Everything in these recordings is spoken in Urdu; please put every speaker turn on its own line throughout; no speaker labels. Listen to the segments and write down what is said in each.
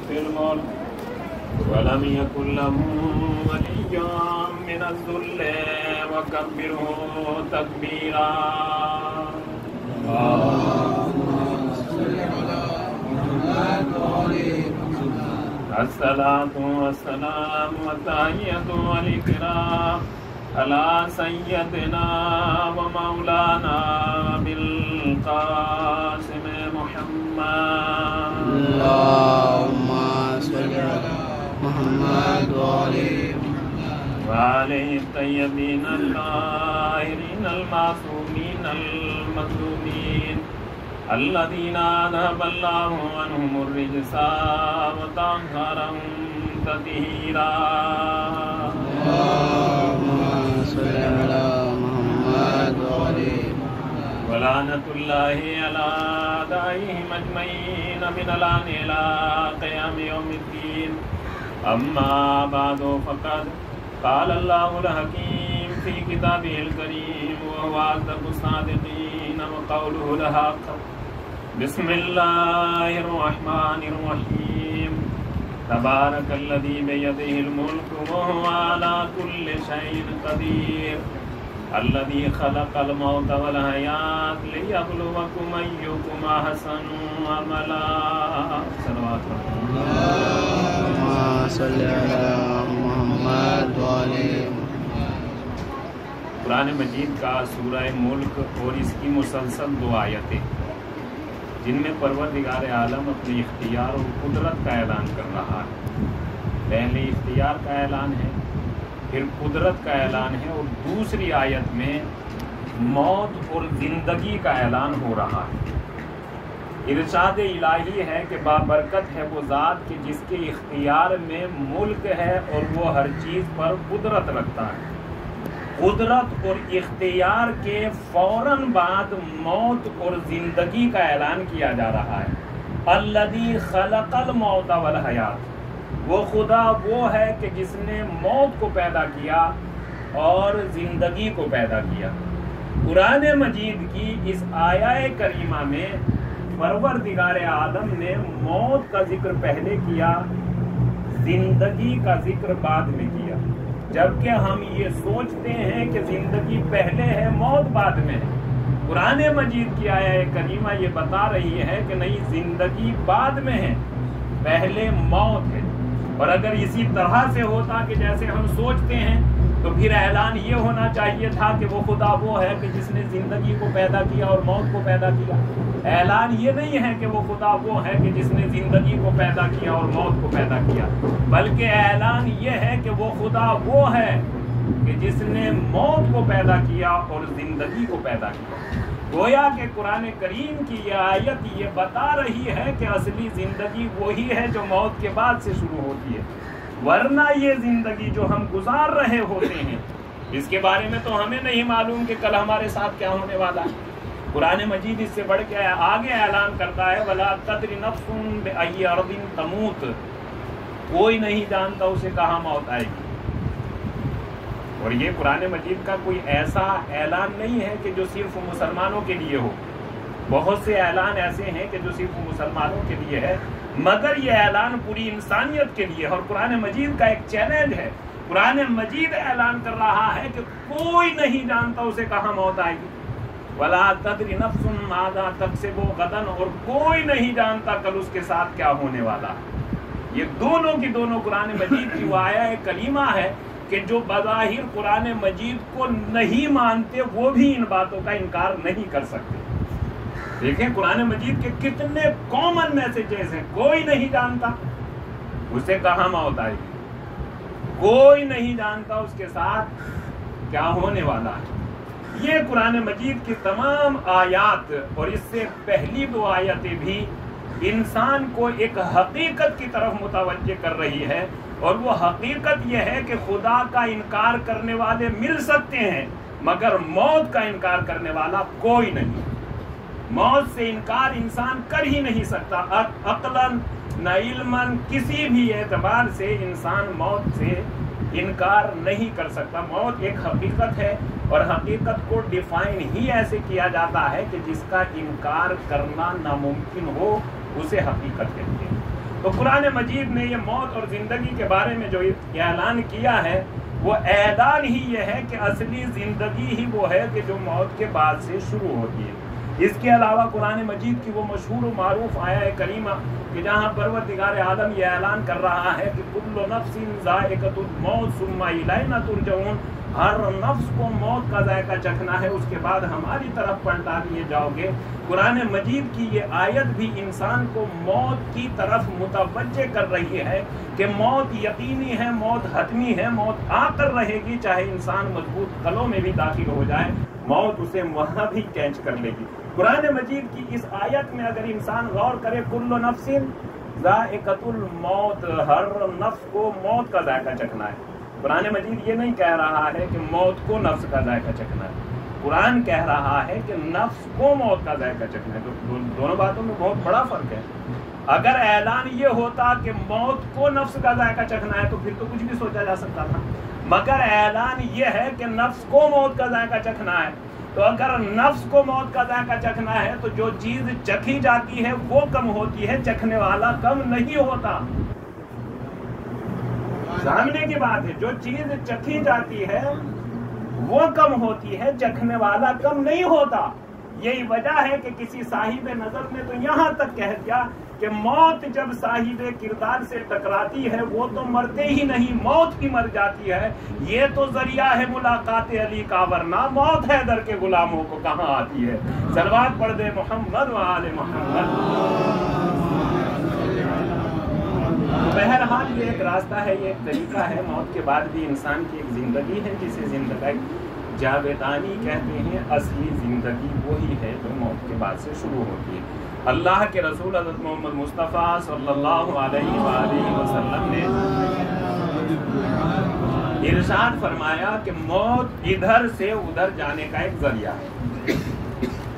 في الملك ولم يكن له ولي من الذل وكبره تكبيرا الصلاة والسلام والتحية والإكرام على سيدنا ومولانا بالقاسم محمد
اللهم صل على محمد
وعليه الطيبين الطاهرين المعصومين المظلومين الذين أذهب الله عنهم الرجس وطهرهم تطهيرا
اللهم صل على محمد
ولعنة الله على أعدائهم أجمعين من الآن إلى قيام يوم الدين أما بعد فقد قال الله الحكيم في كتابه الكريم وهو أصدق الصادقين وقوله الحق بسم الله الرحمن الرحيم تبارك الذي بيده الملك وهو على كل شيء قدير الذي خلق الموت والحياة ليبلوكم أيكم أحسن عملا صلوات
اللهم صل على محمد
قرآن مجید کا سورہ ملک اور اس کی مسلسل 2 آیتیں جن میں پروردگار عالم اپنے اختیار اور قدرت کا اعلان کر رہا ہے. پہلے اختیار کا اعلان ہے، پھر قدرت کا اعلان ہے، اور دوسری آیت میں موت اور زندگی کا اعلان ہو رہا ہے. ارشاد الہی ہے کہ بابرکت ہے وہ ذات کہ جس کے اختیار میں ملک ہے اور وہ ہر چیز پر قدرت رکھتا ہے. قدرت اور اختیار کے فوراً بعد موت اور زندگی کا اعلان کیا جا رہا ہے. الذی خلق الموت والحیات، وہ خدا وہ ہے کہ جس نے موت کو پیدا کیا اور زندگی کو پیدا کیا. قرآن مجید کی اس آیہ کریمہ میں پروردگار عالم نے موت کا ذکر پہلے کیا، زندگی کا ذکر بعد میں کیا، جبکہ ہم یہ سوچتے ہیں کہ زندگی پہلے ہے موت بعد میں ہے. قرآن مجید کی آیہ کریمہ یہ بتا رہی ہے کہ نہیں، زندگی بعد میں ہے، پہلے موت ہے. اور اگر اسی طرح سے ہوتا کہ جیسے ہم سوچتے ہیں تو پھر اعلان یہ ہونا چاہیے تھا کہ وہ خدا وہ ہے کہ جس نے زندگی کو پیدا کیا اور موت کو پیدا کیا. اعلان یہ نہیں ہے کہ وہ خدا وہ ہے کہ جس نے زندگی کو پیدا کیا اور موت کو پیدا کیا، بلکہ اعلان یہ ہے کہ وہ خدا وہ ہے کہ جس نے موت کو پیدا کیا اور زندگی کو پیدا کیا. گویا کہ قرآن کریم کی یہ آیت یہ بتا رہی ہے کہ اصلی زندگی وہی ہے جو موت کے بعد سے شروع ہوتی ہے، ورنہ یہ زندگی جو ہم گزار رہے ہوتے ہیں اس کے بارے میں تو ہمیں نہیں معلوم کہ کل ہمارے ساتھ کیا ہونے والا ہے. قرآن مجید اس سے بڑھ کے آگے اعلان کرتا ہے وَلَا تَدْرِ نَفْسٌ بِأَيِّ أَرْضٍ تَمُوتُ، کوئی نہیں جانتا اسے کہاں موت آئے گی. اور یہ قرآن مجید کا کوئی ایسا اعلان نہیں ہے کہ جو صرف مسلمانوں کے لیے ہو. بہت سے اعلان ایسے ہیں کہ جو صرف مسلمانوں کے لیے ہے، مگر یہ اعلان پوری انسانیت کے لیے ہے. اور قرآن مجید کا ایک چیلنج ہے. قرآن مجید اعلان کر رہا ہے کہ کوئی نہیں جانتا اسے کہاں موت آئے گی. وَلَا تَدْرِ نَفْسٌ مَاذَا تَكْسِبُ غَدًا، اور کوئی نہیں جانتا کل اس کے ساتھ کیا ہونے والا. یہ دونوں کی دونوں قرآن مجید کی وہ آیہ کریمہ ہے کہ جو بظاہر قرآن مجید کو نہیں مانتے وہ بھی ان باتوں کا انکار نہیں کر سکتے. دیکھیں قرآن مجید کے کتنے کامن میسیجز ہیں. کوئی نہیں جانتا اسے کہاں موت آئے گی، کوئی نہیں جانتا اس کے ساتھ کیا ہونے والا ہے. یہ قرآن مجید کی تمام آیات اور اس سے پہلی 2 آیتیں بھی انسان کو ایک حقیقت کی طرف متوجہ کر رہی ہے، اور وہ حقیقت یہ ہے کہ خدا کا انکار کرنے والے مل سکتے ہیں مگر موت کا انکار کرنے والا کوئی نہیں. موت سے انکار انسان کر ہی نہیں سکتا، عقلاً نہ علماً، کسی بھی اعتبار سے انسان موت سے انکار نہیں کر سکتا. موت ایک حقیقت ہے اور حقیقت کو ڈیفائن ہی ایسے کیا جاتا ہے کہ جس کا انکار کرنا ناممکن ہو اسے حقیقت کہتے ہیں. تو قرآن مجید نے یہ موت اور زندگی کے بارے میں جو اعلان کیا ہے وہ اعلان ہی یہ ہے کہ اصلی زندگی ہی وہ ہے کہ جو موت کے بعد سے شروع ہوتی ہے۔ اس کے علاوہ قرآن مجید کی وہ مشہور و معروف آیہ کریمہ کہ جہاں پروردگار عالم یہ اعلان کر رہا ہے کہ کل نفس ذائقۃ الموت ثم الینا ترجعون، ہر نفس کو موت کا ذائقہ چکھنا ہے، اس کے بعد ہماری طرف پلٹا دیے جاؤ گے۔ قرآن مجید کی یہ آیت بھی انسان کو موت کی طرف متوجہ کر رہی ہے کہ موت یقینی ہے، موت حتمی ہے، موت آ کر رہے گی، چاہے انسان مضبوط قلعوں میں بھی داخل ہو جائے، موت اسے وہاں بھی کینچ کر لے گی۔ قرآن مجید کی اس آیت میں اگر انسان غور کرے، کل نفس ذائقۃ الموت، ہر نفس کو موت کا ذائقہ چکھنا ہے۔ قرآن مجید یہ نہیں کہہ رہا ہے کہ موت کو نفس کا ذائقہ چکھنا ہے، قرآن کہہ رہا ہے کہ نفس کو موت کا ذائقہ چکھنا ہے۔ تو دونوں باتوں میں بہت بڑا فرق ہے۔ اگر اعلان یہ ہوتا کہ موت کو نفس کا ذائقہ چکھنا ہے تو پھر تو کچھ بھی سوچا جا سکتا تھا، مگر اعلان یہ ہے کہ نفس کو موت کا ذائقہ چکھنا ہے۔ تو اگر نفس کو موت کا ذائقہ چکھنا ہے تو جو چیز چکھی جاتی ہے وہ کم ہوتی ہے، چکھنے والا کم نہیں ہوتا۔ سامنے کی بات ہے، جو چیز چکھی جاتی ہے وہ کم ہوتی ہے، چکھنے والا کم نہیں ہوتا۔ یہی وجہ ہے کہ کسی صاحب نظر نے تو یہاں تک کہہ دیا کہ موت جب صاحب کردار سے ٹکراتی ہے وہ تو مرتے ہی نہیں، موت ہی مر جاتی ہے۔ یہ تو ذریعہ ہے ملاقات علی کا، ورنہ موت حیدر کے غلاموں کو کہاں آتی ہے۔ صلوات پڑھ دے محمد و آل محمد۔ بہرحال یہ ایک راستہ ہے، یہ ایک طریقہ ہے، موت کے بعد بھی انسان کی ایک زندگی ہے جسے زندگی جاویدانی کہتے ہیں۔ اصلی زندگی وہی ہے جو موت کے بعد سے شروع ہوتی ہے۔ اللہ کے رسول حضرت محمد مصطفیٰ صلی اللہ علیہ وآلہ وسلم نے ارشاد فرمایا کہ موت ادھر سے ادھر جانے کا ایک ذریعہ ہے۔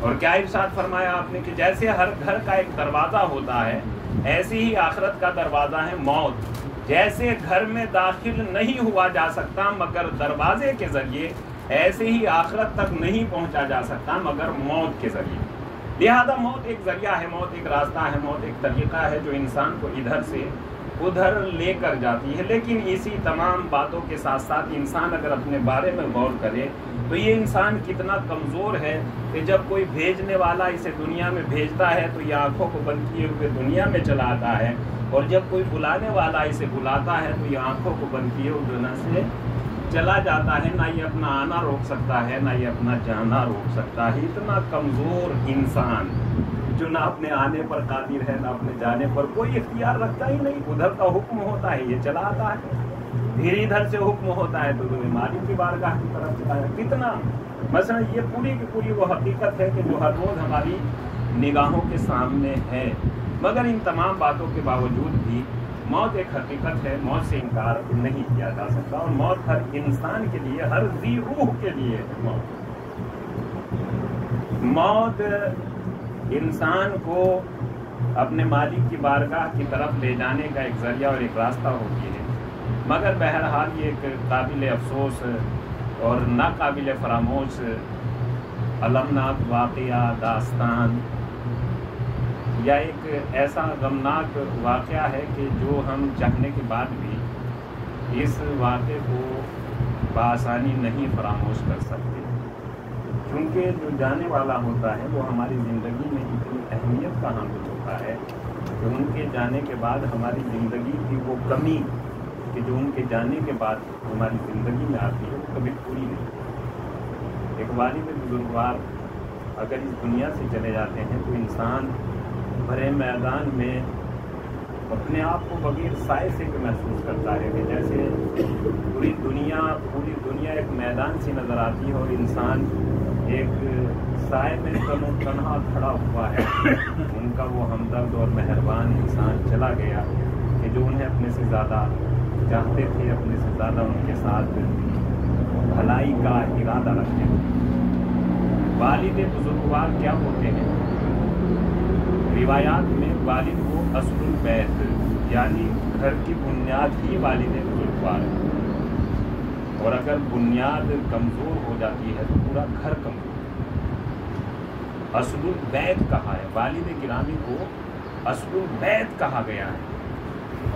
اور کیا ارشاد فرمایا آپ نے کہ جیسے ہر گھر کا ایک دروازہ ہوتا ہے، ایسے ہی آخرت کا دروازہ ہے موت۔ جیسے گھر میں داخل نہیں ہوا جا سکتا مگر دروازے کے ذریعے، ایسے ہی آخرت تک نہیں پہنچا جا سکتا مگر موت کے ذریعے۔ لہذا موت ایک ذریعہ ہے، موت ایک راستہ ہے، موت ایک طریقہ ہے جو انسان کو ادھر سے ادھر لے کر جاتی ہے۔ لیکن اسی تمام باتوں کے ساتھ ساتھ انسان اگر اپنے بارے میں غور کرے تو یہ انسان کتنا کمزور ہے کہ جب کوئی بھیجنے والا اسے دنیا میں بھیجتا ہے تو یہ آنکھوں کو بند کیے ہوئے دنیا میں چلا آتا ہے، اور جب کوئی بلانے والا اسے بلاتا ہے تو یہ آنکھوں کو بند کیے ہوئے دنیا سے چلا جاتا ہے۔ نہ یہ اپنا آنا روک سکتا ہے، نہ یہ اپنا جانا روک سکتا ہے۔ اتنا کمزور انسان جو نہ اپنے آنے پر قادر ہے نہ اپنے جانے پر کوئی اختیار رکھتا ہی نہیں۔ ادھر کا حکم ہوتا ہے یہ چلا آتا ہے، پھر ادھر سے حکم ہوتا ہے تو مالک کی بارگاہ کی طرف چلا جاتا ہے۔ کتنا مثلا یہ پوری کی پوری وہ حقیقت ہے کہ جو ہر روز ہماری نگاہوں کے سامنے ہے، مگر ان تمام باتوں کے باوجود بھی موت ایک حقیقت ہے، موت سے انکار نہیں کیا جا سکتا، اور موت ہر انسان کے لیے، ہر ذی روح کے لیے ہے۔ موت انسان کو اپنے مالک کی بارگاہ کی طرف لے جانے کا ایک ذریعہ اور ایک راستہ ہوتی ہے، مگر بہرحال یہ ایک قابل افسوس اور ناقابل فراموش المناک واقعہ، داستان یا ایک ایسا غمناک واقعہ ہے کہ جو ہم چاہنے کے بعد بھی اس واقعے کو بآسانی نہیں فراموش کر سکتے، کیونکہ جو جانے والا ہوتا ہے وہ ہماری زندگی میں اتنی اہمیت کا حامل ہوتا ہے کہ ان کے جانے کے بعد ہماری زندگی کی وہ کمی کہ جو ان کے جانے کے بعد ہماری زندگی میں آتی ہے وہ کبھی پوری نہیں۔ ایک والد بزرگوار اگر اس دنیا سے چلے جاتے ہیں تو انسان بھرے میدان میں اپنے آپ کو بغیر سائے سے محسوس کرتا ہے کہ جیسے پوری دنیا ایک میدان سی نظر آتی ہے اور انسان ایک سائے میں تنہا کھڑا ہوا ہے۔ ان کا وہ ہمدرد اور مہربان انسان چلا گیا کہ جو انہیں اپنے سے زیادہ چاہتے تھے، اپنے سے زیادہ ان کے ساتھ بھلائی کا ارادہ رکھتے تھے۔ والد بزرگوار کیا ہوتے ہیں؟ روایات میں والد کو اصل البیت یعنی گھر کی بنیاد ہی والد بزرگوار ہے، اور اگر بنیاد کمزور ہو جاتی ہے تو پورا گھر کمزور۔ اصل البیت کہا ہے، والد گرامی کو اصل البیت کہا گیا ہے۔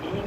3